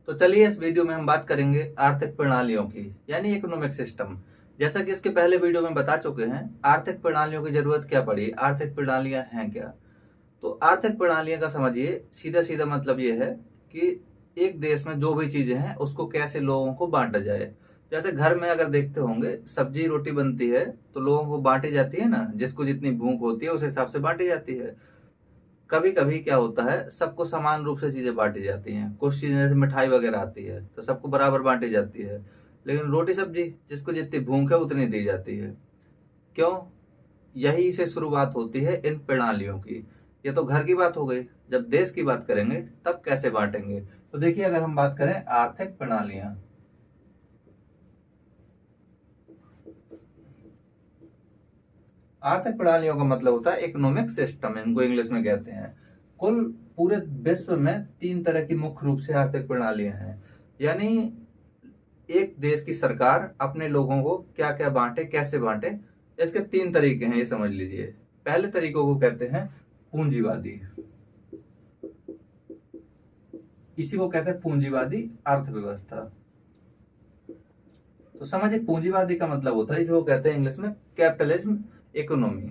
तो चलिए इस वीडियो में हम बात करेंगे आर्थिक प्रणालियों की, यानी इकोनॉमिक सिस्टम। जैसा कि इसके पहले वीडियो में बता चुके हैं, आर्थिक प्रणालियों की जरूरत क्या पड़ी, आर्थिक प्रणालियां हैं क्या। तो आर्थिक प्रणालियां का समझिए सीधा सीधा मतलब ये है कि एक देश में जो भी चीजें हैं उसको कैसे लोगों को बांटा जाए। जैसे घर में अगर देखते होंगे सब्जी रोटी बनती है तो लोगों को बांटी जाती है ना, जिसको जितनी भूख होती है उस हिसाब से बांटी जाती है। कभी कभी क्या होता है, सबको समान रूप से चीजें बांटी जाती हैं। कुछ चीजें जैसे मिठाई वगैरह आती है तो सबको बराबर बांटी जाती है, लेकिन रोटी सब्जी जिसको जितनी भूख है उतनी दी जाती है। क्यों? यही से शुरुआत होती है इन प्रणालियों की। ये तो घर की बात हो गई, जब देश की बात करेंगे तब कैसे बांटेंगे। तो देखिए, अगर हम बात करें आर्थिक प्रणालियां, आर्थिक प्रणालियों का मतलब होता है इकोनॉमिक सिस्टम, इनको इंग्लिश में कहते हैं। कुल पूरे विश्व में 3 तरह की मुख्य रूप से आर्थिक प्रणालियां हैं। यानी एक देश की सरकार अपने लोगों को क्या क्या बांटे, कैसे बांटे, इसके 3 तरीके हैं, ये समझ लीजिए। पहले तरीकों को कहते हैं पूंजीवादी, इसी को कहते हैं पूंजीवादी अर्थव्यवस्था। तो समझिए, पूंजीवादी का मतलब होता है, इसको कहते हैं इंग्लिश में कैपिटलिज्म इकोनॉमी।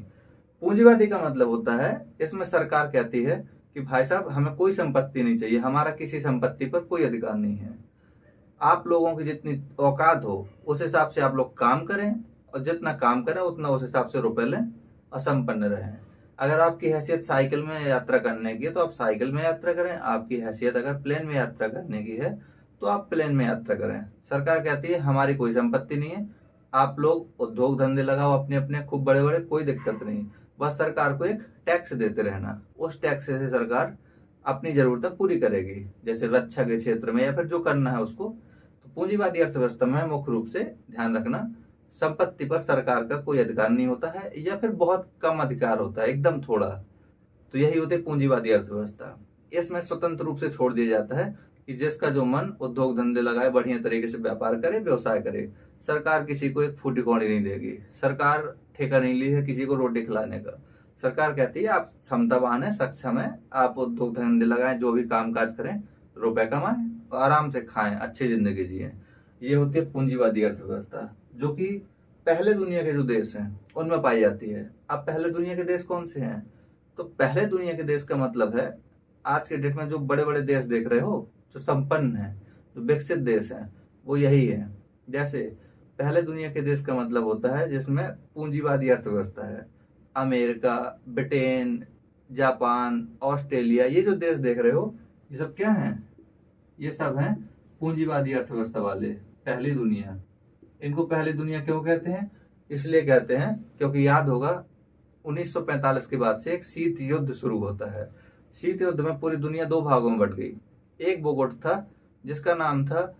पूंजीवादी का मतलब होता है, इसमें सरकार कहती है कि भाई साहब हमें कोई संपत्ति नहीं चाहिए, हमारा किसी संपत्ति पर कोई अधिकार नहीं है। आप लोगों की जितनी औकात हो उस हिसाब से आप लोग काम करें, और जितना काम करें उतना उस हिसाब से रुपए लें और संपन्न रहें। अगर आपकी हैसियत साइकिल में यात्रा करने की है तो आप साइकिल में यात्रा करें, आपकी हैसियत अगर प्लेन में यात्रा करने की है तो आप प्लेन में यात्रा करें। सरकार कहती है हमारी कोई संपत्ति नहीं है, आप लोग उद्योग धंधे लगाओ अपने अपने खूब बड़े बड़े, कोई दिक्कत नहीं। बस सरकार को एक टैक्स देते रहना, उस टैक्स से सरकार अपनी जरूरतें पूरी करेगी, जैसे रक्षा के क्षेत्र में या फिर जो करना है उसको। तो पूंजीवादी अर्थव्यवस्था में मुख्य रूप से ध्यान रखना, संपत्ति पर सरकार का कोई अधिकार नहीं होता है, या फिर बहुत कम अधिकार होता है, एकदम थोड़ा। तो यही होती है पूंजीवादी अर्थव्यवस्था। इसमें स्वतंत्र रूप से छोड़ दिया जाता है कि जिसका जो मन उद्योग धंधे लगाए, बढ़िया तरीके से व्यापार करे, व्यवसाय करे। सरकार किसी को एक फूटी कौड़ी नहीं देगी, सरकार ठेका नहीं ली है किसी को रोटी खिलाने का। सरकार कहती है आप क्षमतावान है, सक्षम है, आप उद्योग धंधे लगाएं, जो भी काम काज करें, रुपए कमाएं और आराम से खाएं, अच्छी जिंदगी जिए। ये होती है पूंजीवादी अर्थव्यवस्था, जो कि पहले दुनिया के जो देश हैं उनमें पाई जाती है। अब पहले दुनिया के देश कौन से हैं? तो पहले दुनिया के देश का मतलब है आज के डेट में जो बड़े बड़े देश देख रहे हो, जो संपन्न है, जो विकसित देश हैं, वो यही है। जैसे पहले दुनिया के देश का मतलब होता है जिसमें पूंजीवादी अर्थव्यवस्था है। अमेरिका, ब्रिटेन, जापान, ऑस्ट्रेलिया, ये जो देश देख रहे हो ये सब क्या हैं? ये सब हैं पूंजीवादी अर्थव्यवस्था वाले, पहली दुनिया। इनको पहली दुनिया क्यों कहते हैं? इसलिए कहते हैं क्योंकि याद होगा 1945 के बाद से एक शीत युद्ध शुरू होता है। शीत युद्ध में पूरी दुनिया 2 भागों में बट गई। एक वो गुट था जिसका नाम था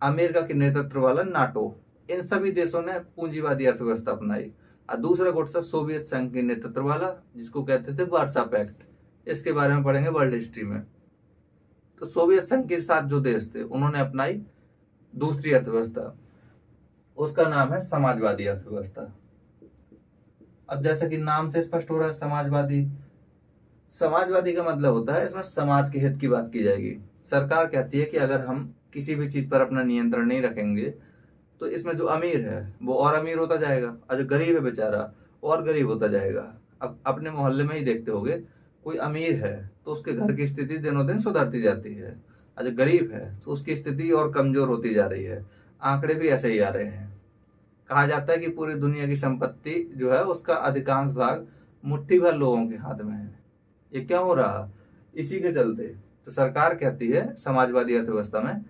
अमेरिका के नेतृत्व वाला नाटो, इन सभी देशों ने पूंजीवादी अर्थव्यवस्था अपनाई। और दूसरा गुट था सोवियत संघ के नेतृत्व वाला, जिसको कहते थे वार्सा पैक्ट। इसके बारे में पढ़ेंगे वर्ल्ड हिस्ट्री में। तो सोवियत संघ के साथ जो देश थे उन्होंने अपनाई दूसरी अर्थव्यवस्था, उसका नाम है समाजवादी अर्थव्यवस्था। अब जैसा कि नाम से स्पष्ट हो रहा है, समाजवादी, समाजवादी का मतलब होता है इसमें समाज के हित की बात की जाएगी। सरकार कहती है कि अगर हम किसी भी चीज पर अपना नियंत्रण नहीं रखेंगे तो इसमें जो अमीर है वो और अमीर होता जाएगा, और जो गरीब है बेचारा और गरीब होता जाएगा। अब अपने मोहल्ले में ही देखते होगे, कोई अमीर है तो उसके घर की स्थिति दिनों दिन सुधरती जाती है, और जो गरीब है तो उसकी स्थिति और कमजोर होती जा रही है। आंकड़े भी ऐसे ही आ रहे हैं। कहा जाता है कि पूरी दुनिया की संपत्ति जो है उसका अधिकांश भाग मुट्ठी भर लोगों के हाथ में है। ये क्या हो रहा? इसी के चलते तो सरकार कहती है समाजवादी अर्थव्यवस्था में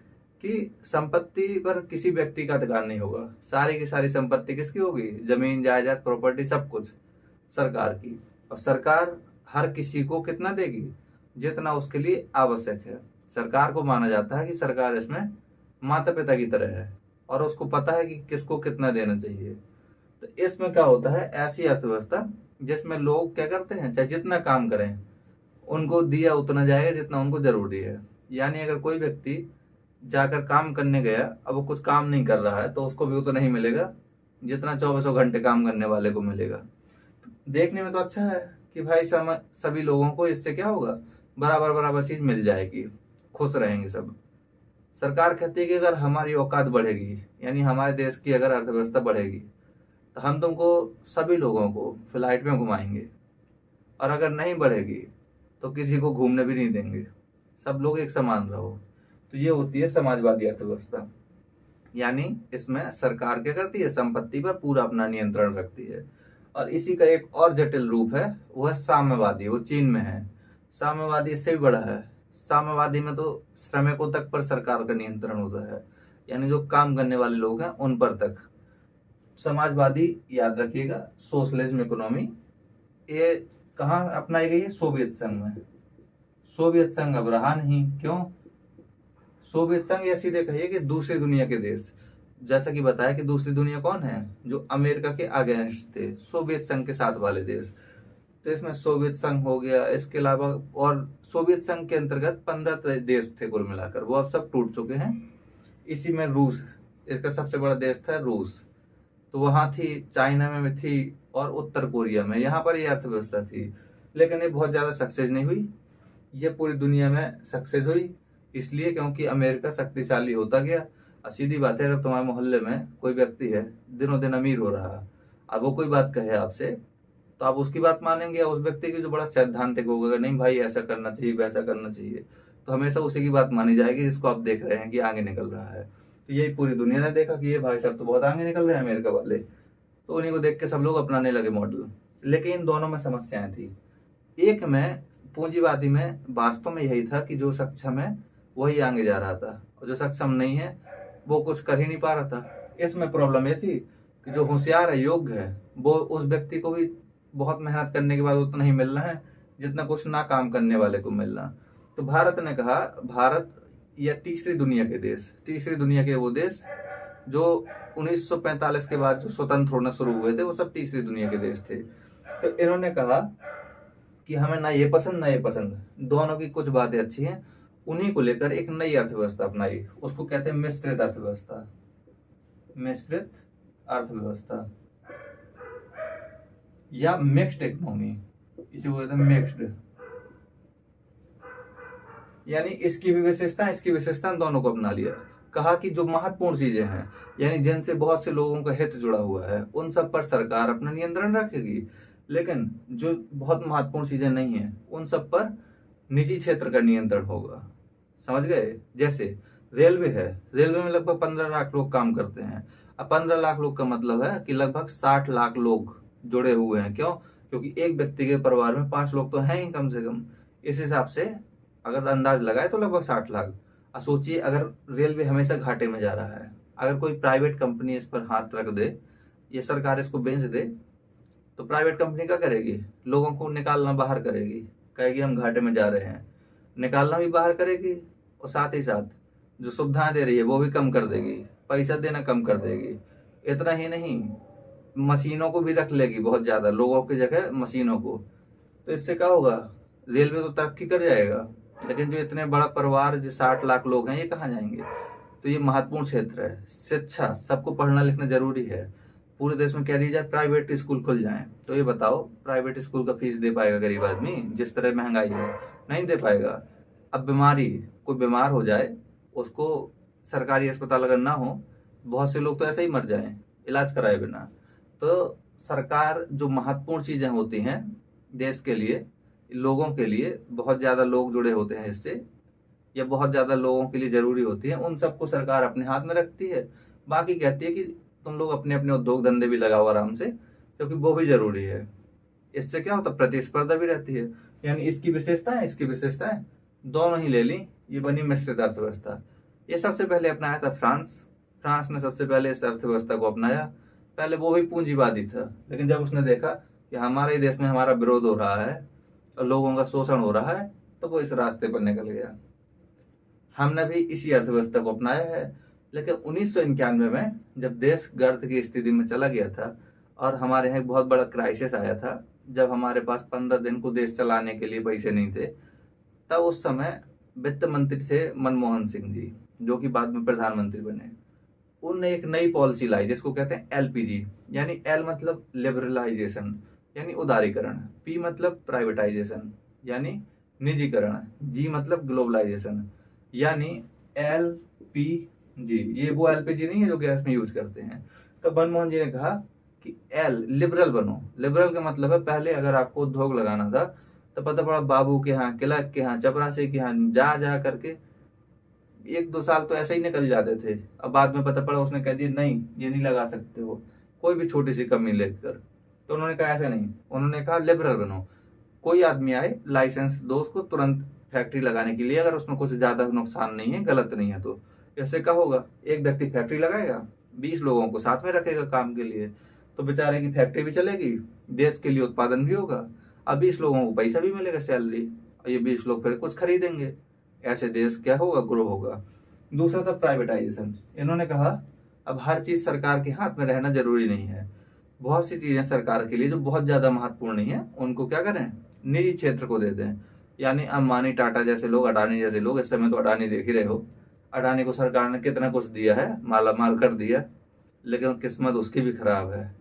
कि संपत्ति पर किसी व्यक्ति का अधिकार नहीं होगा, सारी की सारी संपत्ति किसकी होगी? जमीन जायदाद प्रॉपर्टी सब कुछ सरकार की। और सरकार हर किसी को कितना देगी? जितना उसके लिए आवश्यक है। सरकार को माना जाता है कि सरकार इसमें माता पिता की तरह है और उसको पता है कि किसको कितना देना चाहिए। तो इसमें क्या होता है, ऐसी अर्थव्यवस्था जिसमें लोग क्या करते हैं, चाहे जितना काम करें उनको दिया उतना जाएगा जितना उनको जरूरी है। यानी अगर कोई व्यक्ति जाकर काम करने गया, अब वो कुछ काम नहीं कर रहा है तो उसको भी उतना ही मिलेगा जितना 24 घंटे काम करने वाले को मिलेगा। देखने में तो अच्छा है कि भाई सभी लोगों को इससे क्या होगा, बराबर बराबर चीज मिल जाएगी, खुश रहेंगे सब। सरकार कहती है कि अगर हमारी औकात बढ़ेगी, यानी हमारे देश की अगर अर्थव्यवस्था बढ़ेगी, तो हम तुमको सभी लोगों को फ्लाइट में घुमाएंगे, और अगर नहीं बढ़ेगी तो किसी को घूमने भी नहीं देंगे, सब लोग एक समान रहो। तो ये होती है समाजवादी अर्थव्यवस्था। यानी इसमें सरकार क्या करती है, संपत्ति पर पूरा अपना नियंत्रण रखती है। और इसी का एक और जटिल रूप है, वो है साम्यवादी, वो चीन में है। साम्यवादी इससे भी बड़ा है। साम्यवादी में तो श्रमिकों तक पर सरकार का नियंत्रण होता है, यानी जो काम करने वाले लोग हैं उन पर तक। समाजवादी याद रखिएगा, सोशलिज्म इकोनॉमी, ये कहाँ अपनाई गई है, सोवियत संघ में। सोवियत संघ अब रहा नहीं, क्यों? सोवियत संघ या सीधे कहिए कि दूसरी दुनिया के देश, जैसा कि बताया कि दूसरी दुनिया कौन है, जो अमेरिका के अगेंस्ट थे, सोवियत संघ के साथ वाले देश। तो इसमें सोवियत संघ हो गया, इसके अलावा और सोवियत संघ के अंतर्गत 15 देश थे कुल मिलाकर, वो अब सब टूट चुके हैं। इसी में रूस, इसका सबसे बड़ा देश था रूस, तो वहां थी, चाइना में भी थी, और उत्तर कोरिया में, यहाँ पर ये अर्थव्यवस्था थी। लेकिन ये बहुत ज्यादा सक्सेस नहीं हुई। ये पूरी दुनिया में सक्सेस हुई इसलिए क्योंकि अमेरिका शक्तिशाली होता गया। और सीधी बात है, अगर तुम्हारे मोहल्ले में कोई व्यक्ति है दिनों दिन अमीर हो रहा, अब वो कोई बात कहे आपसे, तो आप उसकी बात मानेंगे, या उस व्यक्ति की जो बड़ा सैद्धांतिक होगा, नहीं भाई ऐसा करना चाहिए, वैसा करना चाहिए, तो हमेशा उसी की बात मानी जाएगी जिसको आप देख रहे हैं कि आगे निकल रहा है। तो यही पूरी दुनिया ने देखा कि ये भाई साहब तो बहुत आगे निकल रहे हैं अमेरिका वाले, तो उन्हीं को देख के सब लोग अपनाने लगे मॉडल। लेकिन इन दोनों में समस्याएं थी। एक में, पूंजीवादी में वास्तव में यही था कि जो सक्षम है वही आगे जा रहा था, और जो सक्षम नहीं है वो कुछ कर ही नहीं पा रहा था। इसमें प्रॉब्लम ये थी कि जो होशियार है, योग्य है, वो उस व्यक्ति को भी बहुत मेहनत करने के बाद उतना ही मिलना है जितना कुछ ना काम करने वाले को मिलना। तो भारत ने कहा, भारत या तीसरी दुनिया के देश, तीसरी दुनिया के वो देश जो 1945 के बाद जो स्वतंत्र होना शुरू हुए थे, वो सब तीसरी दुनिया के देश थे। तो इन्होंने कहा कि हमें ना ये पसंद ना ये पसंद, दोनों की कुछ बातें अच्छी हैं, उन्हीं को लेकर एक नई अर्थव्यवस्था अपनाई। उसको कहते हैं मिश्रित अर्थव्यवस्था। मिश्रित अर्थव्यवस्था या मिक्स्ड इकोनॉमी, इसी को कहते हैं मिक्स्ड। यानी इसकी भी विशेषता, इसकी विशेषता, दोनों को अपना लिया। कहा कि जो महत्वपूर्ण चीजें हैं, यानी जिनसे बहुत से लोगों का हित जुड़ा हुआ है, उन सब पर सरकार अपना नियंत्रण रखेगी। लेकिन जो बहुत महत्वपूर्ण चीजें नहीं है, उन सब पर निजी क्षेत्र का नियंत्रण होगा। समझ गए? जैसे रेलवे है, रेलवे में लगभग 15 लाख लोग काम करते हैं। अब 15 लाख लोग का मतलब है कि लगभग 60 लाख लोग जुड़े हुए हैं। क्यों? क्योंकि एक व्यक्ति के परिवार में 5 लोग तो हैं ही कम से कम। इस हिसाब से अगर अंदाज लगाए तो लगभग 60 लाख। अब सोचिए, अगर रेलवे हमेशा घाटे में जा रहा है, अगर कोई प्राइवेट कंपनी इस पर हाथ रख दे, ये सरकार इसको बेच दे, तो प्राइवेट कंपनी क्या करेगी? लोगों को निकालना बाहर करेगी, कहेगी हम घाटे में जा रहे हैं, निकालना भी बाहर करेगी, और साथ ही साथ जो सुविधाएं दे रही है वो भी कम कर देगी, पैसा देना कम कर देगी। इतना ही नहीं, मशीनों को भी रख लेगी बहुत ज्यादा, लोगों की जगह मशीनों को। तो इससे क्या होगा? रेलवे तो तरक्की कर जाएगा, लेकिन जो इतने बड़ा परिवार, जो 60 लाख लोग हैं, ये कहाँ जाएंगे? तो ये महत्वपूर्ण क्षेत्र है। शिक्षा, सबको पढ़ना लिखना जरूरी है। पूरे देश में कह दी जाए प्राइवेट स्कूल खुल जाएं, तो ये बताओ प्राइवेट स्कूल का फीस दे पाएगा गरीब आदमी? जिस तरह महंगाई है, नहीं दे पाएगा। अब बीमारी, कोई बीमार हो जाए, उसको सरकारी अस्पताल अगर ना हो, बहुत से लोग तो ऐसे ही मर जाएं इलाज कराए बिना। तो सरकार जो महत्वपूर्ण चीजें होती हैं देश के लिए, लोगों के लिए, बहुत ज्यादा लोग जुड़े होते हैं इससे, या बहुत ज्यादा लोगों के लिए जरूरी होती है, उन सबको सरकार अपने हाथ में रखती है। बाकी कहती है कि तुम लोग अपने अपने उद्योग धंधे भी लगाओ आराम से, क्योंकि वो भी जरूरी है। इससे क्या होता है? प्रतिस्पर्धा भी रहती है। यानी इसकी विशेषताएं, इसकी विशेषताएं दोनों ही ले ली, ये बनी मिश्रित अर्थव्यवस्था। ये सबसे पहले अपनाया था फ्रांस। फ्रांस ने सबसे पहले इस अर्थव्यवस्था को अपनाया। पहले वो भी पूंजीवादी था, लेकिन जब उसने देखा कि हमारे देश में हमारा विरोध हो रहा है और लोगों का शोषण हो रहा है, तो वो इस रास्ते पर निकल गया। हमने भी इसी अर्थव्यवस्था को अपनाया है। लेकिन 1991 में जब देश गर्त की स्थिति में चला गया था और हमारे यहाँ एक बहुत बड़ा क्राइसिस आया था, जब हमारे पास 15 दिन को देश चलाने के लिए पैसे नहीं थे, तब उस समय वित्त मंत्री थे मनमोहन सिंह जी, जो कि बाद में प्रधानमंत्री बने। उनने एक नई पॉलिसी लाई जिसको कहते हैं एलपीजी। यानी एल मतलब लिबरलाइजेशन, यानी उदारीकरण, पी मतलब प्राइवेटाइजेशन यानी निजीकरण, जी मतलब ग्लोबलाइजेशन। यानी एल LPG, ये वो LPG नहीं है जो गैस में यूज करते हैं। तो मनमोहन जी ने कहा कि लिबरल बनो। लिबरल का मतलब है पहले अगर आपको उद्योग लगाना था तो पता पड़ा बाबू के यहाँ, क्लर्क के यहाँ, चपरासी के यहाँ जा जा करके 1-2 साल तो ऐसे ही निकल जाते थे। अब बाद में पता पड़ा उसने कह दिया नहीं ये नहीं लगा सकते हो, कोई भी छोटी सी कमी लेकर। तो उन्होंने कहा ऐसे नहीं, उन्होंने कहा लिबरल बनो। कोई आदमी आए लाइसेंस दो उसको तुरंत फैक्ट्री लगाने के लिए, अगर उसमें कुछ ज्यादा नुकसान नहीं है, गलत नहीं है। तो ऐसे क्या होगा, एक व्यक्ति फैक्ट्री लगाएगा, 20 लोगों को साथ में रखेगा काम के लिए, तो बेचारे की फैक्ट्री भी चलेगी, देश के लिए उत्पादन भी होगा, अब 20 लोगों को पैसा भी मिलेगा सैलरी, और ये 20 लोग फिर कुछ खरीदेंगे, ऐसे देश क्या होगा, ग्रो होगा। दूसरा था प्राइवेटाइजेशन। इन्होंने कहा अब हर चीज सरकार के हाथ में रहना जरूरी नहीं है, बहुत सी चीजें सरकार के लिए जो बहुत ज्यादा महत्वपूर्ण नहीं है उनको क्या करें, निजी क्षेत्र को दे दें। यानी अंबानी, टाटा जैसे लोग, अडानी जैसे लोग, इस समय तो अडानी देख ही रहे हो, अडानी को सरकार ने कितना कुछ दिया है, माला माल कर दिया, लेकिन किस्मत उसकी भी खराब है।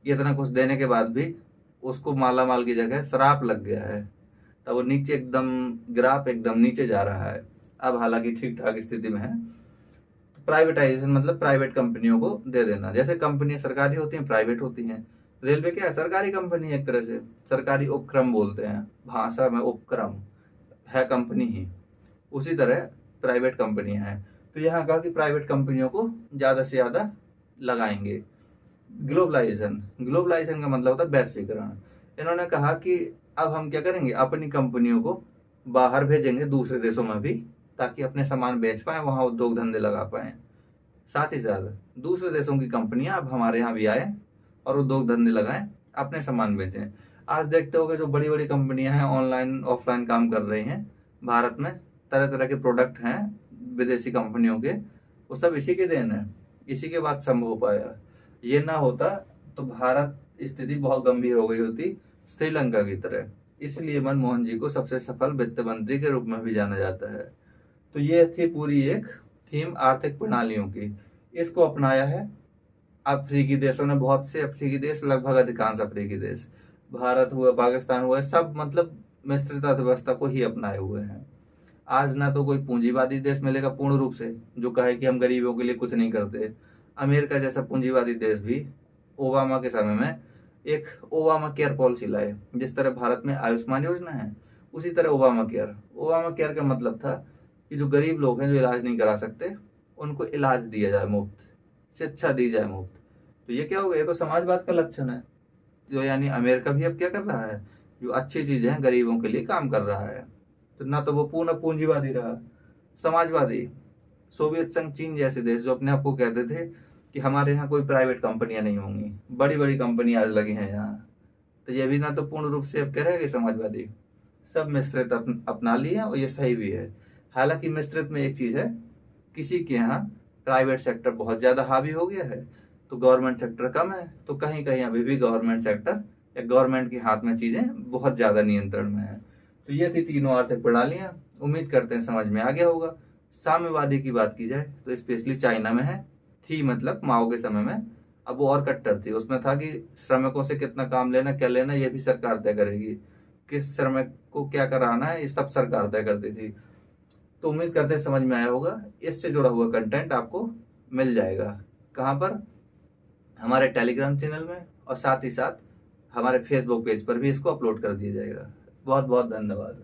इतना कुछ देने के बाद भी उसको माला माल की जगह श्राप लग गया है, तब वो नीचे एकदम, ग्राफ एकदम नीचे जा रहा है। अब हालांकि ठीक ठाक स्थिति में है। तो प्राइवेटाइजेशन मतलब प्राइवेट कंपनियों को दे देना। जैसे कंपनियां सरकारी होती हैं, प्राइवेट होती हैं। रेलवे क्या है, सरकारी कंपनी है, एक तरह से सरकारी उपक्रम बोलते हैं भाषा में, उपक्रम है कंपनी ही, उसी तरह प्राइवेट कंपनियां हैं। तो यहाँ कहा कि प्राइवेट कंपनियों को ज्यादा से ज्यादा लगाएंगे। ग्लोबलाइजेशन, ग्लोबलाइजेशन का मतलब होता है वैश्वीकरण। इन्होंने कहा कि अब हम क्या करेंगे, अपनी कंपनियों को बाहर भेजेंगे दूसरे देशों में भी, ताकि अपने सामान बेच पाए, वहां उद्योग धंधे लगा पाए। साथ ही साथ दूसरे देशों की कंपनियां अब हमारे यहाँ भी आए और उद्योग धंधे लगाएं, अपने सामान बेचें। आज देखते हो कि जो बड़ी बड़ी कंपनियां हैं ऑनलाइन ऑफलाइन काम कर रही हैं भारत में, तरह तरह के प्रोडक्ट हैं विदेशी कंपनियों के, वो सब इसी के देन है, इसी के बाद संभव हो पाया। ये ना होता तो भारत स्थिति बहुत गंभीर हो गई होती, श्रीलंका की तरह। इसलिए मनमोहन जी को सबसे सफल वित्त मंत्री के रूप में भी जाना जाता है। तो ये थी पूरी एक थीम आर्थिक प्रणालियों की। इसको अपनाया है अफ्रीकी देशों ने, बहुत से अफ्रीकी देश, लगभग अधिकांश अफ्रीकी देश, भारत हुआ, पाकिस्तान हुआ, सब मतलब मिश्रित अर्थव्यवस्था को ही अपनाए हुए हैं। आज ना तो कोई पूंजीवादी देश मिलेगा पूर्ण रूप से जो कहे कि हम गरीबों के लिए कुछ नहीं करते। अमेरिका जैसा पूंजीवादी देश भी ओबामा के समय में एक ओबामा केयर पॉलिसी लाए। जिस तरह भारत में आयुष्मान योजना है, उसी तरह ओबामा केयर। ओबामा केयर का मतलब था कि जो गरीब लोग हैं, जो इलाज नहीं करा सकते, उनको इलाज दिया जाए मुफ्त, शिक्षा दी जाए मुफ्त। तो ये क्या हो गया, ये तो समाजवाद का लक्षण है। जो यानी अमेरिका भी अब क्या कर रहा है, जो अच्छी चीजें हैं गरीबों के लिए काम कर रहा है। तो ना तो वो पूर्ण पूंजीवादी रहा, समाजवादी। सोवियत संघ, चीन जैसे देश जो अपने आप को कहते थे कि हमारे यहाँ कोई प्राइवेट कंपनियां नहीं होंगी, बड़ी बड़ी कंपनी आज लगी हैं यहाँ, तो ये भी ना तो पूर्ण रूप से अब कह रहे हैं कि समाजवादी। सब मिश्रित अपना लिया, और ये सही भी है। हालांकि मिश्रित में एक चीज है, किसी के यहाँ प्राइवेट सेक्टर बहुत ज्यादा हावी हो गया है तो गवर्नमेंट सेक्टर कम है, तो कहीं कहीं अभी भी गवर्नमेंट सेक्टर या गवर्नमेंट के हाथ में चीजें बहुत ज्यादा नियंत्रण में है। तो ये थी तीनों आर्थिक प्रणालियां। उम्मीद करते हैं समझ में आ गया होगा। साम्यवादी की बात की जाए तो स्पेशली चाइना में है, थी मतलब माओ के समय में। अब वो और कट्टर थी, उसमें था कि श्रमिकों से कितना काम लेना, क्या लेना, ये भी सरकार तय करेगी, किस श्रमिक को क्या कराना है, ये सब सरकार तय करती थी। तो उम्मीद करते हैं समझ में आया होगा। इससे जुड़ा हुआ कंटेंट आपको मिल जाएगा कहाँ पर, हमारे टेलीग्राम चैनल में, और साथ ही साथ हमारे फेसबुक पेज पर भी इसको अपलोड कर दिया जाएगा। बहुत बहुत धन्यवाद।